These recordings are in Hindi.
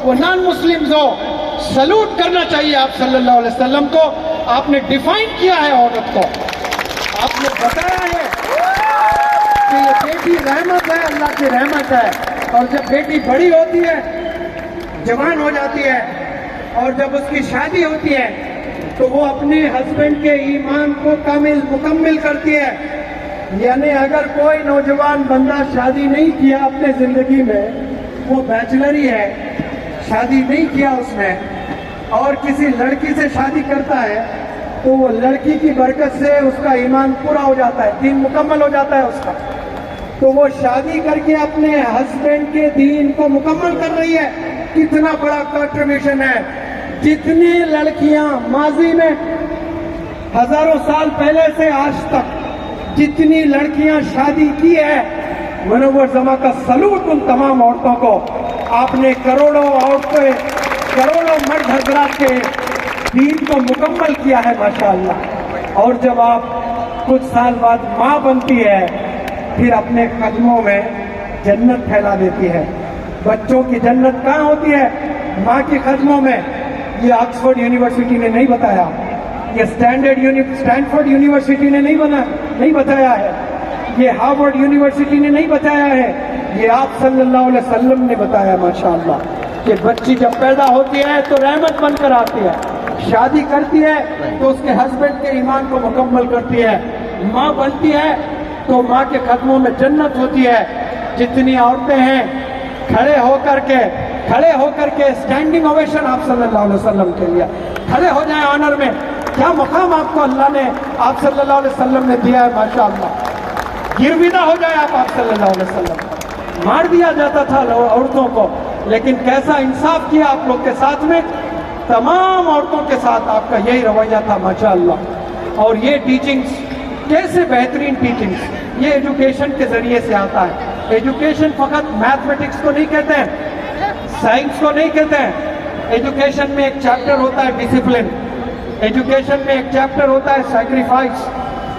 वो नॉन मुस्लिम्स हो, सलूट करना चाहिए आप सल्लल्लाहु अलैहि वसल्लम को। आपने डिफाइन किया है औरत को, आपने बताया है कि ये बेटी रहमत है, अल्लाह की रहमत है। और जब बेटी बड़ी होती है, जवान हो जाती है, और जब उसकी शादी होती है तो वो अपने हस्बैंड के ईमान को मुकम्मिल करती है। यानी अगर कोई नौजवान बंदा शादी नहीं किया अपने जिंदगी में, वो बैचलर ही है, शादी नहीं किया उसने, और किसी लड़की से शादी करता है, तो वो लड़की की बरकत से उसका ईमान पूरा हो जाता है, दीन मुकम्मल हो जाता है उसका। तो वो शादी करके अपने हस्बैंड के दीन को मुकम्मल कर रही है। कितना बड़ा कंट्रीब्यूशन है। जितनी लड़कियां माजी में हजारों साल पहले से आज तक जितनी लड़कियां शादी की है, मुनव्वर जमा का सलूट उन तमाम औरतों को। आपने करोड़ों औरतें, करोड़ों मर्द हजरात के दीन को मुकम्मल किया है माशाअल्लाह। और जब आप कुछ साल बाद माँ बनती है, फिर अपने कदमों में जन्नत फैला देती है। बच्चों की जन्नत कहाँ होती है? माँ के कदमों में। ये ऑक्सफोर्ड यूनिवर्सिटी ने नहीं बताया, ये स्टैनफोर्ड यूनिवर्सिटी ने नहीं बताया है, ये हार्वर्ड यूनिवर्सिटी ने नहीं बताया है, ये आप सल्लल्लाहु अलैहि वसल्लम ने बताया माशाअल्लाह। कि बच्ची जब पैदा होती है तो रहमत बनकर आती है, शादी करती है तो उसके हस्बैंड के ईमान को मुकम्मल करती है, माँ बनती है तो माँ के कदमों में जन्नत होती है। जितनी औरतें हैं खड़े होकर के स्टैंडिंग ओवेशन आप सल्लल्लाहु अलैहि वसल्लम के लिए खड़े हो जाए ऑनर में। क्या मुकाम आपको अल्लाह ने, आप सल्लल्लाहु अलैहि वसल्लम ने दिया है माशाअल्लाह। गिरविदा हो जाए आप सल्लल्लाहु अलैहि वसल्लम। मार दिया जाता था औरतों को, लेकिन कैसा इंसाफ किया आप लोग के साथ में, तमाम औरतों के साथ आपका यही रवैया था माशाअल्लाह। और ये टीचिंग्स कैसे बेहतरीन टीचिंग्स, ये एजुकेशन के जरिए से आता है। एजुकेशन फकत मैथमेटिक्स को नहीं कहते हैं, साइंस को नहीं कहते हैं। एजुकेशन में एक चैप्टर होता है डिसिप्लिन, एजुकेशन में एक चैप्टर होता है सैक्रिफाइस,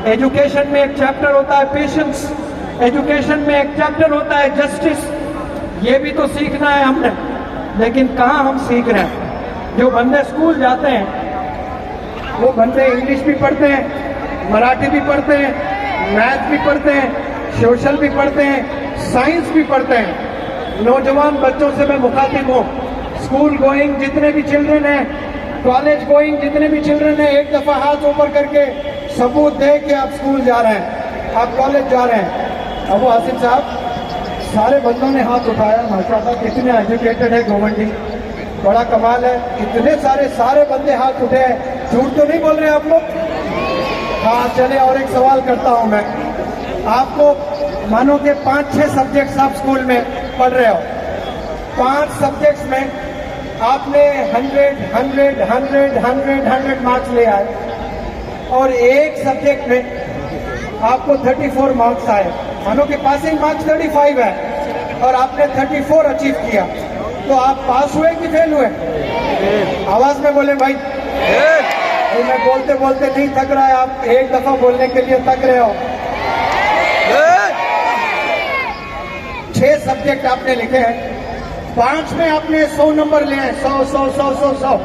एजुकेशन में एक चैप्टर होता है पेशेंस, एजुकेशन में एक चैप्टर होता है जस्टिस। ये भी तो सीखना है हमने, लेकिन कहाँ हम सीख रहे हैं। जो बंदे स्कूल जाते हैं वो बंदे इंग्लिश भी पढ़ते हैं, मराठी भी पढ़ते हैं, मैथ भी पढ़ते हैं, सोशल भी पढ़ते हैं, साइंस भी पढ़ते हैं। नौजवान बच्चों से मैं मुखातिब हूँ। स्कूल गोइंग जितने भी चिल्ड्रन हैं, कॉलेज गोइंग जितने भी चिल्ड्रन हैं, एक दफा हाथ ऊपर करके सबूत दे कि आप स्कूल जा रहे हैं, आप कॉलेज जा रहे हैं। अबू हासिम साहब, सारे बंदों ने हाथ उठाया माशाअल्लाह। कितने एजुकेटेड है गवर्नमेंट, बड़ा कमाल है। इतने सारे बंदे हाथ उठे हैं, झूठ तो नहीं बोल रहे आप लोग? हाँ चले, और एक सवाल करता हूँ मैं आपको। मानो कि 5-6 सब्जेक्ट्स आप स्कूल में पढ़ रहे हो, 5 सब्जेक्ट्स में आपने 100 मार्क्स ले आए, और एक सब्जेक्ट में आपको 34 मार्क्स आए। मानो कि पासिंग मार्क्स 35 है और आपने 34 अचीव किया, तो आप पास हुए कि फेल हुए? आवाज में बोले भाई। मैं बोलते बोलते नहीं थक रहा है, आप एक दफा बोलने के लिए थक रहे हो। 6 सब्जेक्ट आपने लिखे हैं, 5 में आपने 100 नंबर ले आए, 100।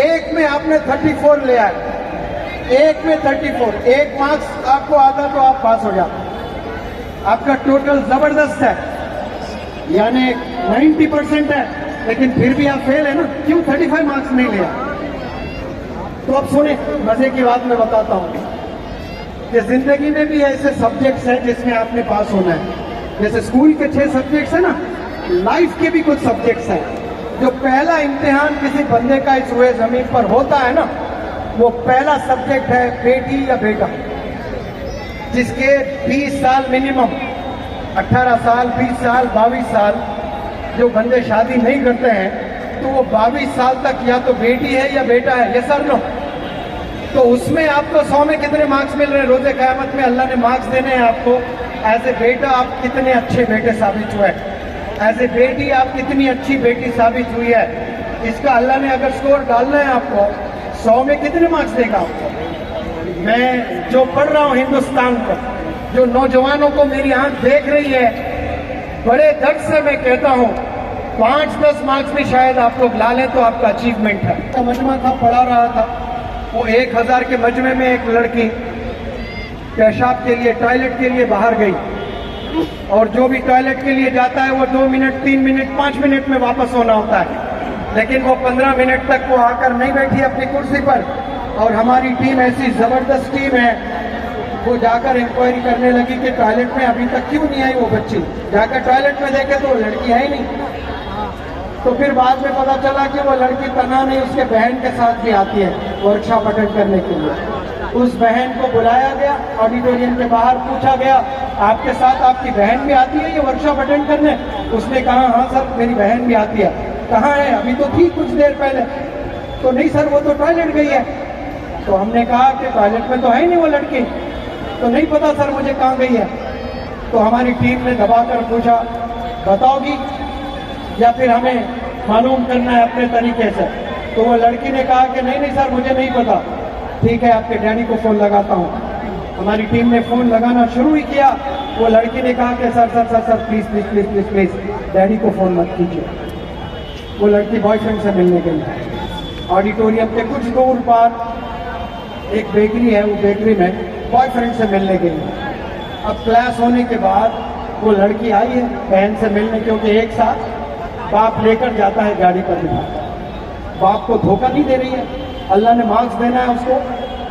एक में आपने 34 ले आए, एक में 34, 1 मार्क्स आपको आता तो आप पास हो जाते। आपका टोटल जबरदस्त है, यानी 90% है, लेकिन फिर भी आप फेल है ना। क्यों 35 मार्क्स नहीं लिया? तो अब सुने, मजे की बात मैं बताता हूँ कि जिंदगी में भी ऐसे सब्जेक्ट्स हैं जिसमें आपने पास होना है। जैसे स्कूल के 6 सब्जेक्ट्स है ना, लाइफ के भी कुछ सब्जेक्ट्स हैं। जो पहला इम्तिहान किसी बंदे का इस हुए जमीन पर होता है ना, वो पहला सब्जेक्ट है बेटी या बेटा। जिसके 20 साल मिनिमम, 18 साल, 20 साल, 22 साल, जो बंदे शादी नहीं करते हैं, तो वो 22 साल तक या तो बेटी है या बेटा है, ये सर नो। तो उसमें आपको 100 में कितने मार्क्स मिल रहे हैं? रोजे क़यामत में अल्लाह ने मार्क्स देने हैं आपको। एज ए बेटा आप कितने अच्छे बेटे साबित हुए, एज ए बेटी आप कितनी अच्छी बेटी साबित हुई है। इसका अल्लाह ने अगर स्कोर डालना है आपको, 100 में कितने मार्क्स देगा आपको? मैं जो पढ़ रहा हूँ हिंदुस्तान को, जो नौजवानों को मेरी आंख देख रही है, बड़े दर्द से मैं कहता हूँ 5-10 मार्क्स भी शायद आप लोग ला लें तो आपका अचीवमेंट है। तो मजमा था, पढ़ा रहा था, वो 1000 के मजमे में एक लड़की पेशाब के लिए, टॉयलेट के लिए बाहर गई, और जो भी टॉयलेट के लिए जाता है वो 2 मिनट, 3 मिनट, 5 मिनट में वापस होना होता है, लेकिन वो 15 मिनट तक वो आकर नहीं बैठी अपनी कुर्सी पर। और हमारी टीम ऐसी जबरदस्त टीम है, वो जाकर इंक्वायरी करने लगी कि टॉयलेट में अभी तक क्यों नहीं आई वो बच्ची। जाकर टॉयलेट में देखे तो लड़की है ही नहीं। तो फिर बाद में पता चला कि वो लड़की तना नहीं, उसके बहन के साथ भी आती है वर्कशॉप अटेंड करने के लिए। उस बहन को बुलाया गया, ऑडिटोरियम के बाहर पूछा गया, आपके साथ आपकी बहन भी आती है ये वर्कशॉप अटेंड करने? उसने कहा हाँ सर मेरी बहन भी आती है। कहाँ है? अभी तो थी कुछ देर पहले। तो नहीं सर वो तो टॉयलेट गई है। तो हमने कहा कि टॉयलेट में तो है नहीं वो लड़की। तो नहीं पता सर मुझे कहाँ गई है। तो हमारी टीम ने दबाकर पूछा बताओगी या फिर हमें मालूम करना है अपने तरीके से? तो वो लड़की ने कहा कि नहीं नहीं सर मुझे नहीं पता। ठीक है आपके डैडी को फोन लगाता हूँ। हमारी टीम ने फोन लगाना शुरू ही किया। वो लड़की ने कहा कि sir sir sir sir please please please please please daddy को फोन मत कीजिए। वो लड़की बॉयफ्रेंड से मिलने गई। ऑडिटोरियम के कुछ दूर पर एक बेकरी है, वो बेकरी में बॉयफ्रेंड से मिलने गई। अब क्लास होने के बाद वो लड़की आई है बहन से मिलने, क्योंकि एक साथ बाप लेकर जाता है गाड़ी पर बिठा। बाप को धोखा नहीं दे रही है, अल्लाह ने मार्क्स देना है उसको।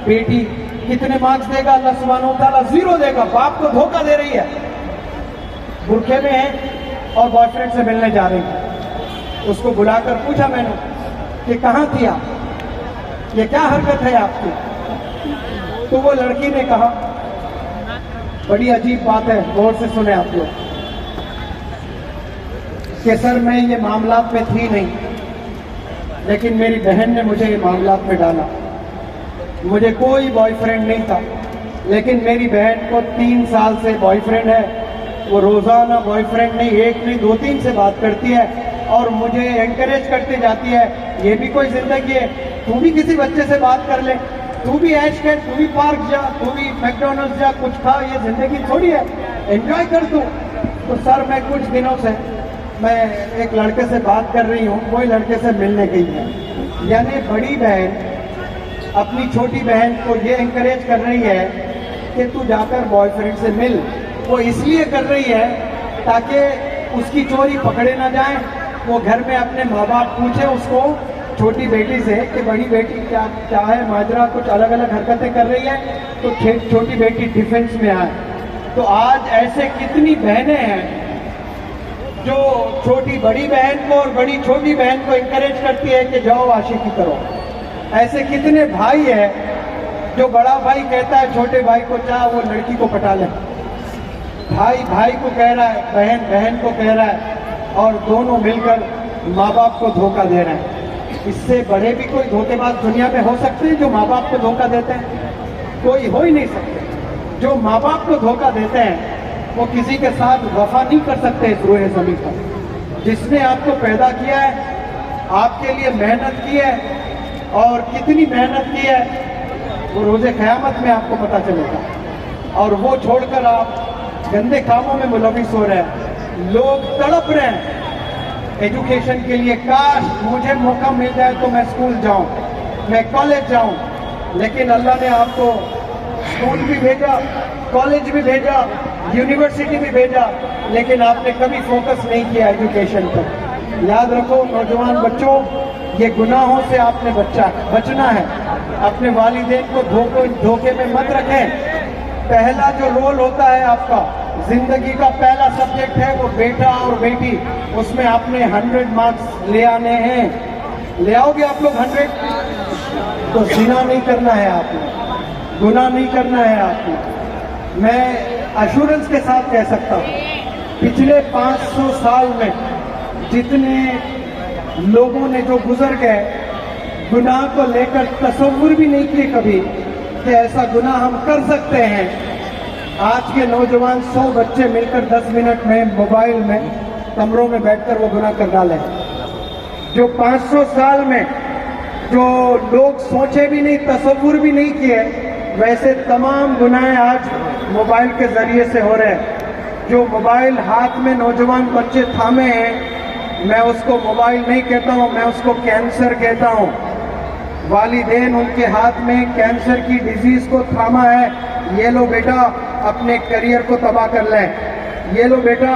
बेटी कितने मार्क्स देगा अल्लाह सुब्हानो व तआला? 0 देगा। बाप को धोखा दे रही है, बुरखे में है और बॉयफ्रेंड से मिलने जा रही है। उसको बुलाकर पूछा मैंने कि कहाँ थी आप, ये क्या हरकत है आपकी? तो वो लड़की ने कहा, बड़ी अजीब बात है, गौर से सुने आप लोग, कि सर मैं ये मामलात में थी नहीं, लेकिन मेरी बहन ने मुझे ये मामलात में डाला। मुझे कोई बॉयफ्रेंड नहीं था, लेकिन मेरी बहन को 3 साल से बॉयफ्रेंड है। वो रोजाना बॉयफ्रेंड नहीं, एक नहीं 2-3 से बात करती है और मुझे एनकरेज करती जाती है, ये भी कोई जिंदगी है, तू भी किसी बच्चे से बात कर ले, तू भी ऐश कर, तू भी पार्क जा, तू भी मैकडोनल्ड्स जा, कुछ खा, ये जिंदगी थोड़ी है, एंजॉय कर तू। तो सर मैं कुछ दिनों से मैं एक लड़के से बात कर रही हूँ, कोई लड़के से मिलने गई है। यानी बड़ी बहन अपनी छोटी बहन को ये एनकरेज कर रही है कि तू जाकर बॉयफ्रेंड से मिल। वो इसलिए कर रही है ताकि उसकी चोरी पकड़े ना जाए। वो घर में अपने माँ बाप पूछे उसको, छोटी बेटी से, कि बड़ी बेटी क्या है माजरा, कुछ अलग अलग हरकतें कर रही है, तो छोटी बेटी डिफेंस में आए। तो आज ऐसे कितनी बहनें हैं जो छोटी बड़ी बहन को और बड़ी छोटी बहन को इंकरेज करती है कि जाओ आशिकी करो। ऐसे कितने भाई है जो बड़ा भाई कहता है छोटे भाई को चाह वो लड़की को पटा ले, भाई भाई को कह रहा है, बहन बहन को कह रहा है, और दोनों मिलकर माँ बाप को धोखा दे रहे हैं। इससे बड़े भी कोई धोखेबाज दुनिया में हो सकते हैं जो माँ बाप को धोखा देते हैं? कोई हो ही नहीं सकते। जो माँ बाप को धोखा देते हैं वो किसी के साथ वफा नहीं कर सकते इस रूए ज़मीन पर। जिसने आपको पैदा किया है, आपके लिए मेहनत की है, और कितनी मेहनत की है वो रोज़े क़यामत में आपको पता चलेगा। और वो छोड़कर आप गंदे कामों में मुलविस हो रहे हैं। लोग तड़प रहे हैं एजुकेशन के लिए, काश मुझे मौका मिल जाए तो मैं स्कूल जाऊं, मैं कॉलेज जाऊं, लेकिन अल्लाह ने आपको स्कूल भी भेजा, कॉलेज भी भेजा, यूनिवर्सिटी भी भेजा, लेकिन आपने कभी फोकस नहीं किया एजुकेशन पर। याद रखो नौजवान बच्चों, ये गुनाहों से आपने बचना है। अपने वालिदैन को धोखे में मत रखें। पहला जो रोल होता है आपका, जिंदगी का पहला सब्जेक्ट है वो बेटा और बेटी, उसमें आपने 100 मार्क्स ले आने हैं। ले आओगे आप लोग 100? तो जिना नहीं करना है आपने, गुनाह नहीं करना है आपने। मैं अश्योरेंस के साथ कह सकता हूँ, पिछले 500 साल में जितने लोगों ने जो गुजर गए, गुनाह को लेकर तसव्वुर भी नहीं किए कभी कि ऐसा गुनाह हम कर सकते हैं। आज के नौजवान 100 बच्चे मिलकर 10 मिनट में मोबाइल में कमरों में बैठकर वो गुनाह कर डाले। जो 500 साल में जो लोग सोचे भी नहीं, तसव्वुर भी नहीं किए, वैसे तमाम गुनाह आज मोबाइल के जरिए से हो रहे हैं। जो मोबाइल हाथ में नौजवान बच्चे थामे हैं, मैं उसको मोबाइल नहीं कहता हूँ, मैं उसको कैंसर कहता हूँ। वालिदैन उनके हाथ में कैंसर की डिजीज को थामा है। ये लो बेटा अपने करियर को तबाह कर लें, ये लो बेटा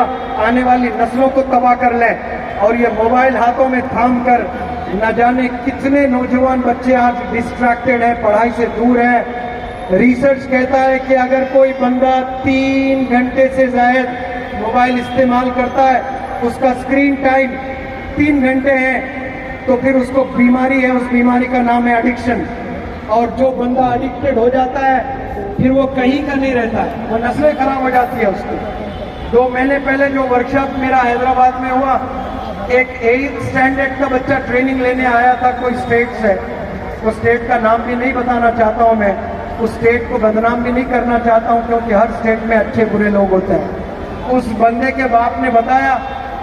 आने वाली नस्लों को तबाह कर लें। और ये मोबाइल हाथों में थाम कर न जाने कितने नौजवान बच्चे आज डिस्ट्रैक्टेड हैं, पढ़ाई से दूर हैं। रिसर्च कहता है कि अगर कोई बंदा 3 घंटे से ज्यादा मोबाइल इस्तेमाल करता है, उसका स्क्रीन टाइम 3 घंटे है, तो फिर उसको बीमारी है, उस बीमारी का नाम है एडिक्शन। और जो बंदा एडिक्टेड हो जाता है फिर वो कहीं का नहीं रहता है, वो नस्लें खराब हो जाती है उसकी। 2 महीने पहले जो वर्कशॉप मेरा हैदराबाद में हुआ, एक 8th स्टैंडर्ड का बच्चा ट्रेनिंग लेने आया था कोई स्टेट से। उस स्टेट का नाम भी नहीं बताना चाहता हूं मैं, उस स्टेट को बदनाम भी नहीं करना चाहता हूं, क्योंकि हर स्टेट में अच्छे बुरे लोग होते हैं। उस बंदे के बाप ने बताया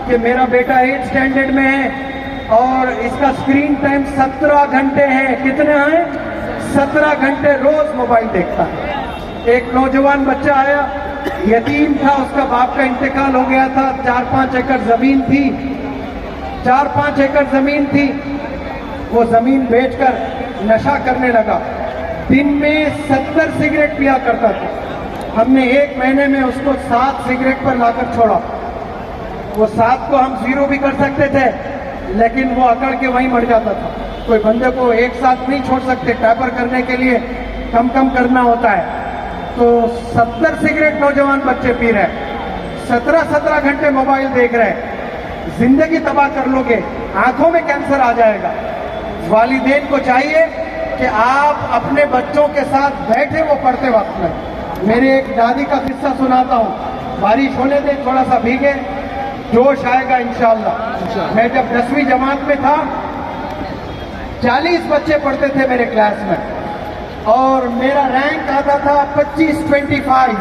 कि मेरा बेटा 8th स्टैंडर्ड में है और इसका स्क्रीन टाइम 17 घंटे है। कितने हैं? 17 घंटे रोज मोबाइल देखता है। एक नौजवान बच्चा आया, यतीम था, उसका बाप का इंतकाल हो गया था। 4-5 एकड़ जमीन थी, 4-5 एकड़ जमीन थी। वो जमीन बेचकर नशा करने लगा। दिन में 70 सिगरेट पिया करता था। हमने 1 महीने में उसको 7 सिगरेट पर लाकर छोड़ा। वो 7 को हम 0 भी कर सकते थे, लेकिन वो अकड़ के वहीं मर जाता था। कोई बंदे को एक साथ नहीं छोड़ सकते, टैपर करने के लिए कम कम करना होता है। तो 70 सिगरेट नौजवान बच्चे पी रहे हैं, 17 घंटे मोबाइल देख रहे हैं। जिंदगी तबाह कर लोगे, आंखों में कैंसर आ जाएगा। वालिदैन को चाहिए कि आप अपने बच्चों के साथ बैठे वो पढ़ते वक्त में। मेरे एक दादी का किस्सा सुनाता हूँ। बारिश होने दे, थोड़ा सा भीगे, जोश आएगा इंशाअल्लाह। मैं जब 10वीं जमात में था, 40 बच्चे पढ़ते थे मेरे क्लास में और मेरा रैंक आता था 25-25।